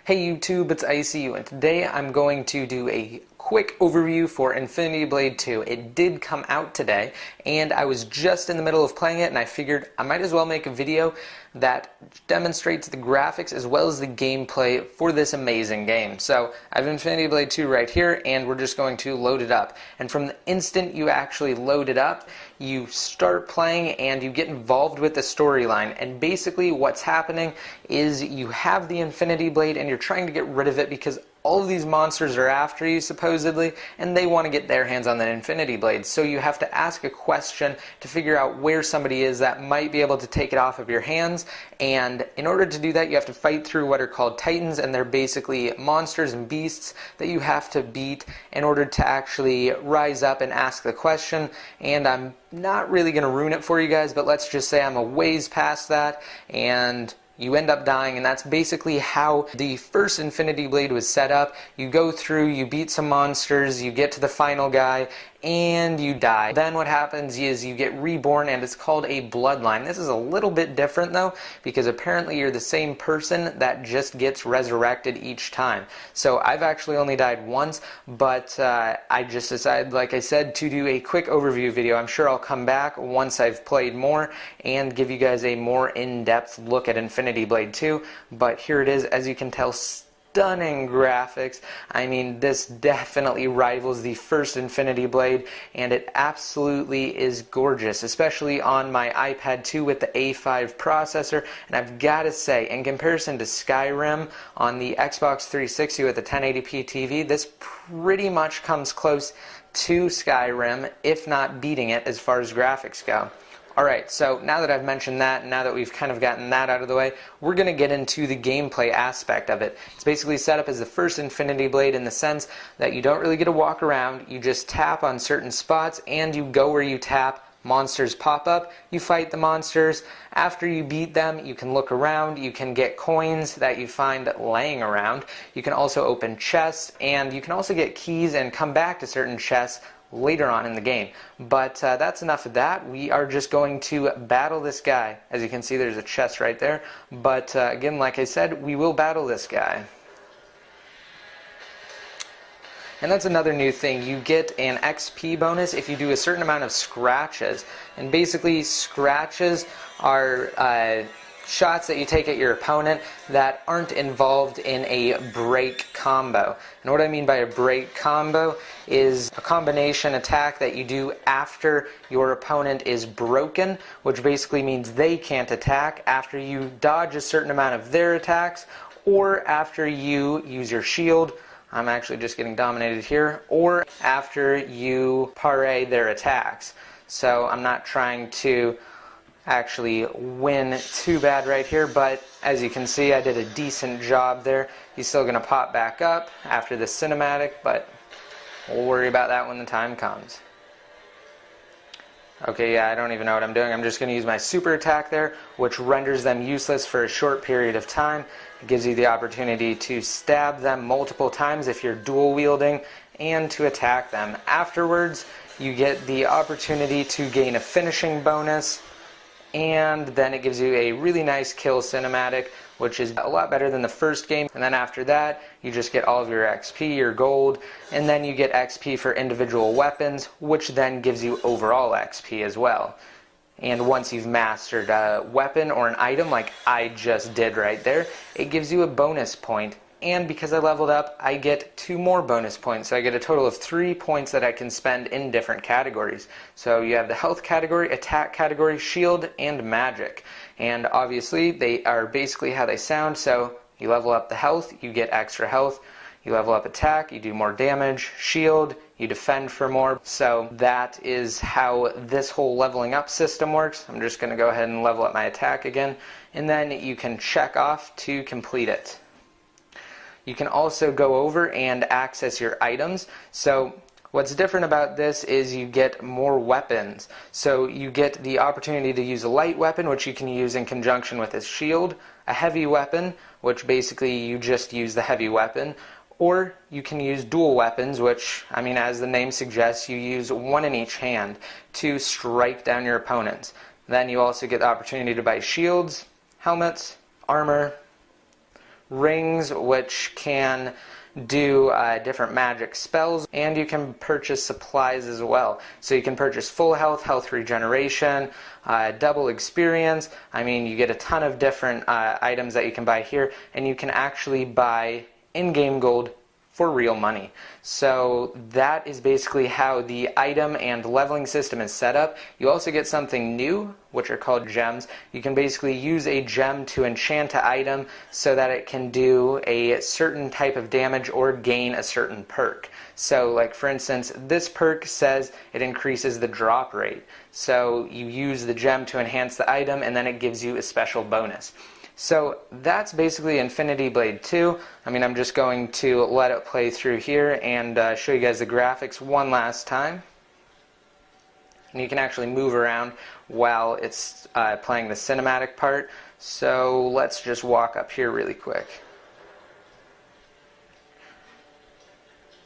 Hey YouTube, it's ICU, and today I'm going to do a quick overview for Infinity Blade 2. It did come out today, and I was just in the middle of playing it, and I figured I might as well make a video that demonstrates the graphics as well as the gameplay for this amazing game. So I have Infinity Blade 2 right here, and we're just going to load it up. And from the instant you actually load it up, you start playing and you get involved with the storyline. And basically what's happening is you have the Infinity Blade and you're trying to get rid of it because all of these monsters are after you, supposedly, and they want to get their hands on that Infinity Blade. So you have to ask a question to figure out where somebody is that might be able to take it off of your hands. And in order to do that, you have to fight through what are called Titans, and they're basically monsters and beasts that you have to beat in order to actually rise up and ask the question. And I'm not really going to ruin it for you guys, but let's just say I'm a ways past that, and you end up dying, and that's basically how the first Infinity Blade was set up. You go through, you beat some monsters, you get to the final guy, and you die. Then what happens is you get reborn, and it's called a bloodline. This is a little bit different though, because apparently you're the same person that just gets resurrected each time. So I've actually only died once, but I just decided, like I said, to do a quick overview video. I'm sure I'll come back once I've played more and give you guys a more in-depth look at Infinity Blade 2, but here it is. As you can tell, stunning graphics. I mean, this definitely rivals the first Infinity Blade, and it absolutely is gorgeous, especially on my iPad 2 with the A5 processor. And I've got to say, in comparison to Skyrim on the Xbox 360 with the 1080p TV, this pretty much comes close to Skyrim, if not beating it as far as graphics go. Alright, so now that I've mentioned that, now that we've kind of gotten that out of the way, we're going to get into the gameplay aspect of it. It's basically set up as the first Infinity Blade in the sense that you don't really get to walk around, you just tap on certain spots and you go where you tap. Monsters pop up, you fight the monsters. After you beat them, you can look around, you can get coins that you find laying around. You can also open chests, and you can also get keys and come back to certain chests later on in the game. But that's enough of that. We are just going to battle this guy. As you can see, there's a chest right there. But again, like I said, we will battle this guy. And that's another new thing. You get an XP bonus if you do a certain amount of scratches. And basically, scratches are shots that you take at your opponent that aren't involved in a break combo. And what I mean by a break combo is a combination attack that you do after your opponent is broken, which basically means they can't attack after you dodge a certain amount of their attacks, or after you use your shield. I'm actually just getting dominated here, or after you parry their attacks. So I'm not trying to actually win too bad right here, but as you can see, I did a decent job there. He's still going to pop back up after the cinematic, but we'll worry about that when the time comes. Okay, yeah, I don't even know what I'm doing. I'm just going to use my super attack there, which renders them useless for a short period of time. It gives you the opportunity to stab them multiple times if you're dual wielding, and to attack them. Afterwards, you get the opportunity to gain a finishing bonus, and then it gives you a really nice kill cinematic, which is a lot better than the first game. And then after that, you just get all of your XP, your gold, and then you get XP for individual weapons, which then gives you overall XP as well. And once you've mastered a weapon or an item, like I just did right there, it gives you a bonus point. And because I leveled up, I get 2 more bonus points. So I get a total of 3 points that I can spend in different categories. So you have the health category, attack category, shield, and magic. And obviously, they are basically how they sound. So you level up the health, you get extra health. You level up attack, you do more damage. Shield, you defend for more. So that is how this whole leveling up system works. I'm just going to go ahead and level up my attack again. And then you can check off to complete it. You can also go over and access your items. So what's different about this is you get more weapons. So you get the opportunity to use a light weapon, which you can use in conjunction with a shield, a heavy weapon, which basically you just use the heavy weapon, or you can use dual weapons, which, I mean, as the name suggests, you use one in each hand to strike down your opponents. Then you also get the opportunity to buy shields, helmets, armor, rings which can do different magic spells, and you can purchase supplies as well. So you can purchase full health, health regeneration, double experience. I mean, you get a ton of different items that you can buy here, and you can actually buy in-game gold for real money. So that is basically how the item and leveling system is set up. You also get something new, which are called gems. You can basically use a gem to enchant an item so that it can do a certain type of damage or gain a certain perk. So like for instance, this perk says it increases the drop rate. So you use the gem to enhance the item and then it gives you a special bonus. So that's basically Infinity Blade 2. I mean, I'm just going to let it play through here and show you guys the graphics one last time. And you can actually move around while it's playing the cinematic part. So let's just walk up here really quick.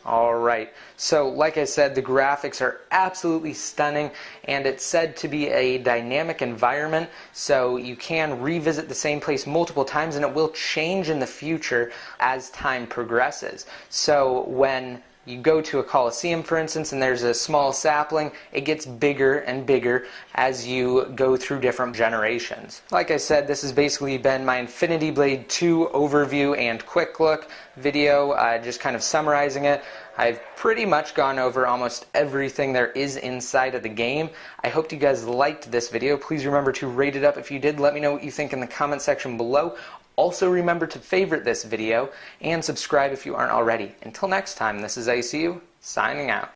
Alright, so like I said, the graphics are absolutely stunning, and it's said to be a dynamic environment, so you can revisit the same place multiple times and it will change in the future as time progresses. So when you go to a Coliseum, for instance, and there's a small sapling, it gets bigger and bigger as you go through different generations. Like I said, this has basically been my Infinity Blade 2 overview and quick look video, just kind of summarizing it. I've pretty much gone over almost everything there is inside of the game. I hope you guys liked this video. Please remember to rate it up if you did. Let me know what you think in the comment section below. Also remember to favorite this video and subscribe if you aren't already. Until next time, this is ICU, signing out.